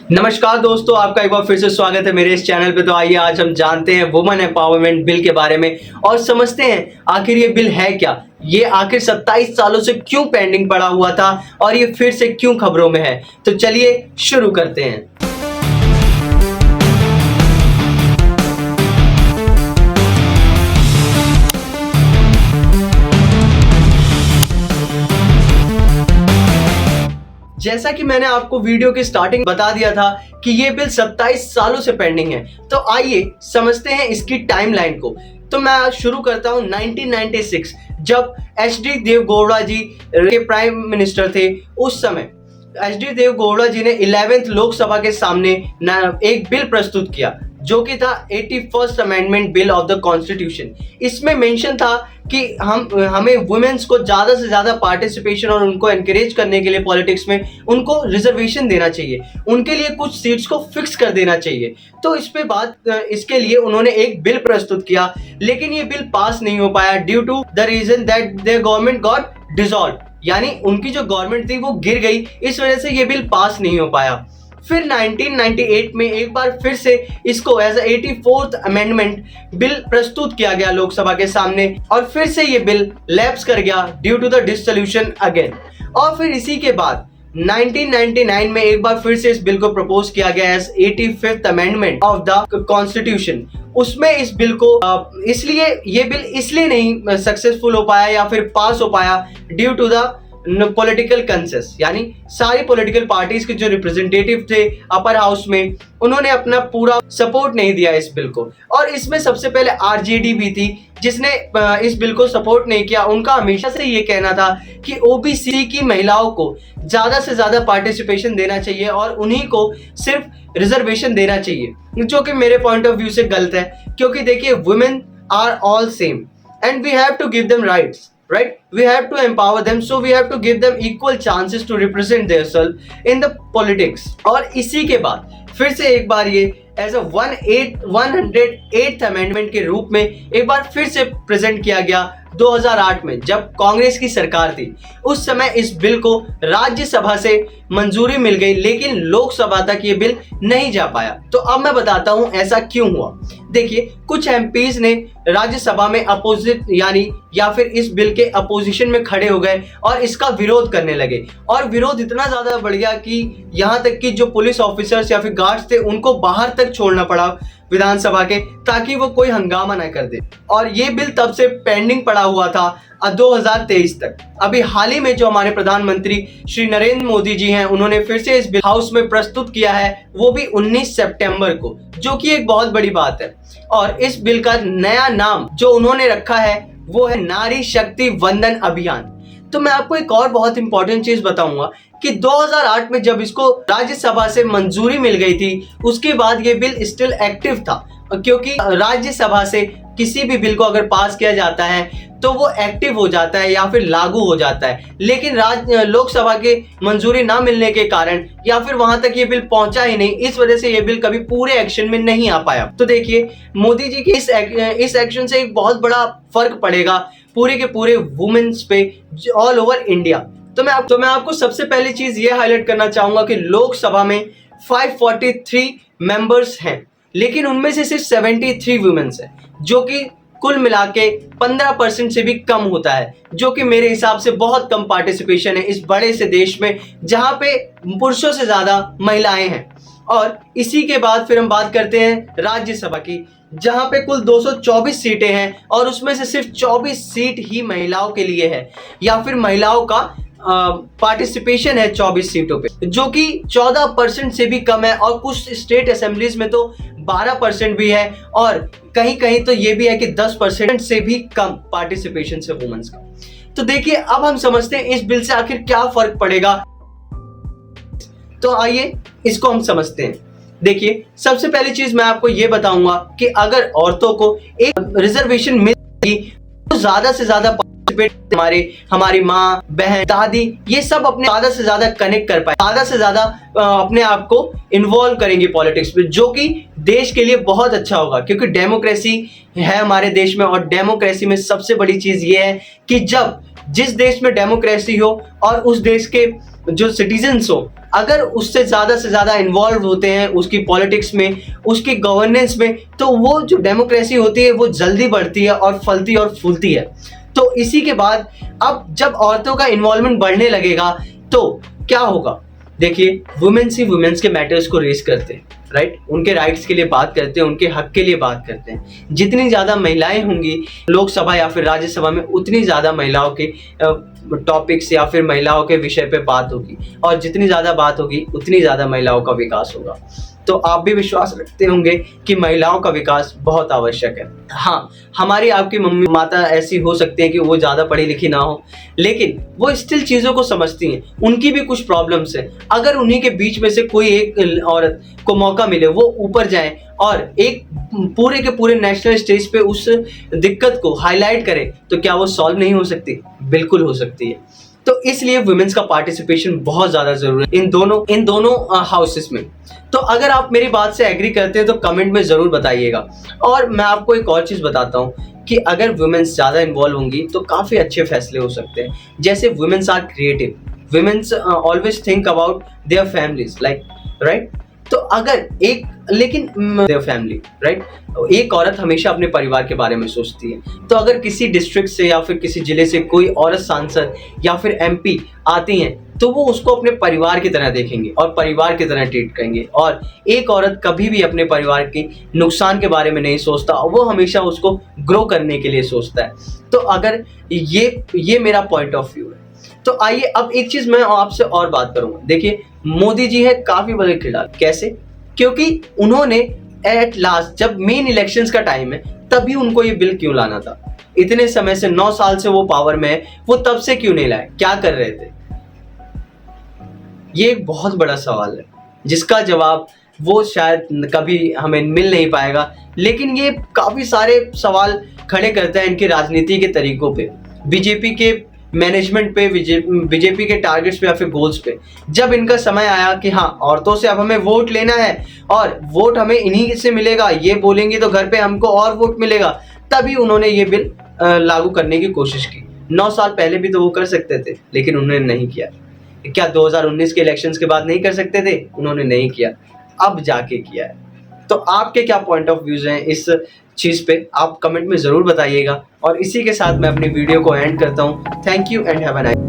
नमस्कार दोस्तों, आपका एक बार फिर से स्वागत है मेरे इस चैनल पे। तो आइए आज हम जानते हैं वुमेन एम्पावरमेंट बिल के बारे में और समझते हैं आखिर ये बिल है क्या, ये आखिर 27 सालों से क्यों पेंडिंग पड़ा हुआ था और ये फिर से क्यों खबरों में है। तो चलिए शुरू करते हैं। जैसा कि मैंने आपको वीडियो की स्टार्टिंग बता दिया था कि ये बिल 27 सालों से पेंडिंग है, तो आइए समझते हैं इसकी टाइमलाइन को। तो मैं शुरू करता हूं 1996, जब एच.डी. देवेगौड़ा जी के प्राइम मिनिस्टर थे। उस समय एच.डी. देवेगौड़ा जी ने 11th लोकसभा के सामने एक बिल प्रस्तुत किया जो कि था 81st amendment bill of the constitution. इसमें मेंशन था कि हमें वुमेन्स को ज़्यादा से ज़्यादा पार्टिसिपेशन और उनको एनकरेज करने के लिए पॉलिटिक्स में उनको रिजर्वेशन देना चाहिए, उनके लिए कुछ सीट्स को फिक्स कर देना चाहिए। तो इस पे इसके लिए उन्होंने एक बिल प्रस्तुत किया, लेकिन ये बिल पास नहीं हो पाया due to the reason that the government got dissolve, यानी उनकी जो गवर्नमेंट थी वो गिर गई, इस वजह से ये बिल पास नहीं हो पाया। फिर 1998 में एक बार फिर से इसको एज 84th अमेंडमेंट बिल प्रस्तुत किया गया लोकसभा के सामने और फिर से ये बिल लैप्स कर गया due to the dissolution again. और फिर इसी के बाद 1999 में एक बार फिर से इस बिल को प्रपोज किया गया as 85th amendment of the constitution. उसमें इस बिल को ये बिल इसलिए नहीं सक्सेसफुल हो पाया या फिर पास हो पाया due to the political consensus, यानी सारी पॉलिटिकल पार्टीज के जो रिप्रेजेंटेटिव थे अपर हाउस में, उन्होंने अपना पूरा सपोर्ट नहीं दिया इस बिल को। और इसमें सबसे पहले आरजेडी भी थी जिसने इस बिल को सपोर्ट नहीं किया। उनका हमेशा से ये कहना था कि ओबीसी की महिलाओं को ज्यादा से ज्यादा पार्टिसिपेशन देना चाहिए और उन्हीं को सिर्फ रिजर्वेशन देना चाहिए, जो कि मेरे पॉइंट ऑफ व्यू से गलत है। क्योंकि देखिए, women are all same and we have to give them rights, right? We have to empower them, so we have to give them equal chances to represent themselves in the politics। और इसी के बाद फिर से एक बार ये as a 108th amendment के रूप में एक बार फिर से प्रेजेंट किया गया 2008 में, जब कांग्रेस की सरकार थी। उस समय इस बिल को राज्यसभा से मंजूरी मिल गई, लेकिन लोकसभा तक ये बिल नहीं जा पाया। तो अब मैं बताता हूं ऐसा क्यों हुआ। देखिए, कुछ एमपीज ने राज्यसभा में अपोजिट या फिर इस बिल के अपोजिशन में खड़े हो गए और इसका विरोध करने लगे। और विरोध इतना ज्यादा बढ़ गया कि यहाँ तक कि जो पुलिस ऑफिसर्स या फिर गार्ड्स थे उनको बाहर तक छोड़ना पड़ा विधानसभा के, ताकि वो कोई हंगामा ना कर दे। और ये बिल तब से पेंडिंग पड़ा हुआ था 2023 तक। अभी हाल ही में जो हमारे प्रधानमंत्री श्री नरेंद्र मोदी जी हैं, उन्होंने फिर से इस बिल हाउस में प्रस्तुत किया है, वो भी 19 सितंबर को, जो कि एक बहुत बड़ी बात है। और इस बिल का नया नाम जो उन्होंने रखा है वो है नारी शक्ति वंदन अभियान। तो मैं आपको एक और बहुत इंपॉर्टेंट चीज बताऊंगा कि 2008 में जब इसको राज्यसभा से मंजूरी मिल गई थी, उसके बाद ये बिल स्टिल एक्टिव था, क्योंकि राज्यसभा से किसी भी बिल को अगर पास किया जाता है तो वो एक्टिव हो जाता है या फिर लागू हो जाता है। लेकिन लोकसभा के मंजूरी ना मिलने के कारण या फिर वहां तक ये बिल पहुंचा ही नहीं, इस वजह से ये बिल कभी पूरे एक्शन में नहीं आ पाया। तो देखिए, मोदी जी के इस एक्शन से एक बहुत बड़ा फर्क पड़ेगा पूरे के पूरे वुमेन्स पे ऑल ओवर इंडिया। तो मैं आपको सबसे पहली चीज ये हाईलाइट करना चाहूंगा कि लोकसभा में 543 मेंबर्स हैं, लेकिन उनमें से सिर्फ 73 वुमेन्स हैं, जो कि कुल मिला के 15% से भी कम होता है, जो कि मेरे हिसाब से बहुत कम पार्टिसिपेशन है इस बड़े से देश में जहां पे पुरुषों से ज्यादा महिलाएं हैं। और इसी के बाद फिर हम बात करते हैं राज्यसभा की, जहां पे कुल 224 सीटें हैं और उसमें से सिर्फ 24 सीट ही महिलाओं के लिए है, या फिर महिलाओं का पार्टिसिपेशन है 24 सीटों पे, जो कि 14% से भी कम है। और कुछ स्टेट असेंबलीज में तो 12% भी है, और कहीं कहीं तो ये भी है कि 10% से भी कम पार्टिसिपेशन से वुमेन्स का। तो देखिए, अब हम समझते हैं इस बिल से आखिर क्या फर्क पड़ेगा। तो आइए इसको हम समझते हैं। देखिए, सबसे पहली चीज मैं आपको ये बताऊंगा कि अगर औरतों को एक रिजर्वेशन मिलेगी तो ज्यादा से ज्यादा हमारी माँ, बहन, दादी, ये सब अपने ज्यादा से ज्यादा कनेक्ट कर पाए, ज्यादा से ज्यादा अपने आप को इन्वॉल्व करेंगी पॉलिटिक्स में, जो कि देश के लिए बहुत अच्छा होगा। क्योंकि डेमोक्रेसी है हमारे देश में, और डेमोक्रेसी में सबसे बड़ी चीज ये है कि जिस देश में डेमोक्रेसी हो और उस देश के जो सिटीजन्स हो, अगर उससे ज़्यादा से ज़्यादा इन्वॉल्व होते हैं उसकी पॉलिटिक्स में, उसकी गवर्नेंस में, तो वो जो डेमोक्रेसी होती है वो जल्दी बढ़ती है और फलती और फूलती है। तो इसी के बाद अब जब औरतों का इन्वॉल्वमेंट बढ़ने लगेगा तो क्या होगा? देखिए, वुमेन्स ही वुमेन्स के मैटर्स को रेस करते हैं, राइट? उनके राइट्स के लिए बात करते हैं, उनके हक के लिए बात करते हैं। जितनी ज़्यादा महिलाएं होंगी लोकसभा या फिर राज्यसभा में, उतनी ज़्यादा महिलाओं के टॉपिक्स या फिर महिलाओं के विषय पे बात होगी, और जितनी ज़्यादा बात होगी उतनी ज़्यादा महिलाओं का विकास होगा। तो आप भी विश्वास रखते होंगे कि महिलाओं का विकास बहुत आवश्यक है। हाँ, हमारी आपकी मम्मी माता ऐसी हो सकती है कि वो ज़्यादा पढ़ी लिखी ना हो, लेकिन वो स्टिल चीज़ों को समझती हैं। उनकी भी कुछ प्रॉब्लम्स हैं। अगर उन्हीं के बीच में से कोई एक औरत को मौका मिले, वो ऊपर जाए और एक पूरे के पूरे नेशनल स्टेज पे उस दिक्कत को हाईलाइट करे, तो क्या वो सॉल्व नहीं हो सकती? बिल्कुल हो सकती है। तो इसलिए वुमेन्स का पार्टिसिपेशन बहुत ज़्यादा ज़रूरी है इन दोनों हाउसेस में। तो अगर आप मेरी बात से एग्री करते हैं तो कमेंट में ज़रूर बताइएगा। और मैं आपको एक और चीज़ बताता हूँ कि अगर वुमेन्स ज़्यादा इन्वॉल्व होंगी तो काफ़ी अच्छे फैसले हो सकते हैं। जैसे womens are creative, womens always think about their families, like, right? तो अगर एक देयर फैमिली, राइट? एक औरत हमेशा अपने परिवार के बारे में सोचती है। तो अगर किसी डिस्ट्रिक्ट से या फिर किसी जिले से कोई औरत सांसद या फिर एमपी आती हैं, तो वो उसको अपने परिवार की तरह देखेंगे और परिवार की तरह ट्रीट करेंगे। और एक औरत कभी भी अपने परिवार के नुकसान के बारे में नहीं सोचता, वो हमेशा उसको ग्रो करने के लिए सोचता है। तो अगर ये मेरा पॉइंट ऑफ व्यू है। तो आइए अब एक चीज मैं आपसे और बात करूंगा। देखिए, मोदी जी है काफी बड़े खिलाड़ी। कैसे? क्योंकि उन्होंने एट लास्ट, जब मेन इलेक्शंस का टाइम है, तभी उनको ये बिल क्यों लाना था? इतने समय से 9 साल से वो पावर में है, वो तब से क्यों नहीं लाए? क्या कर रहे थे? ये एक बहुत बड़ा सवाल है जिसका जवाब वो शायद कभी हमें मिल नहीं पाएगा। लेकिन ये काफी सारे सवाल खड़े करता है इनकी राजनीति के तरीकों पे, बीजेपी के मैनेजमेंट पे, बीजेपी के टारगेट्स पे या फिर गोल्स पे। जब इनका समय आया कि हाँ, औरतों से अब हमें वोट लेना है और वोट हमें इन्हीं से मिलेगा, ये बोलेंगे तो घर पे हमको और वोट मिलेगा, तभी उन्होंने ये बिल लागू करने की कोशिश की। 9 साल पहले भी तो वो कर सकते थे, लेकिन उन्होंने नहीं किया। क्या 2019 के इलेक्शंस के बाद नहीं कर सकते थे? उन्होंने नहीं किया, अब जाके किया है। तो आपके क्या पॉइंट ऑफ व्यूज हैं इस चीज़ पे? आप कमेंट में ज़रूर बताइएगा। और इसी के साथ मैं अपनी वीडियो को एंड करता हूँ। Thank you and have a nice.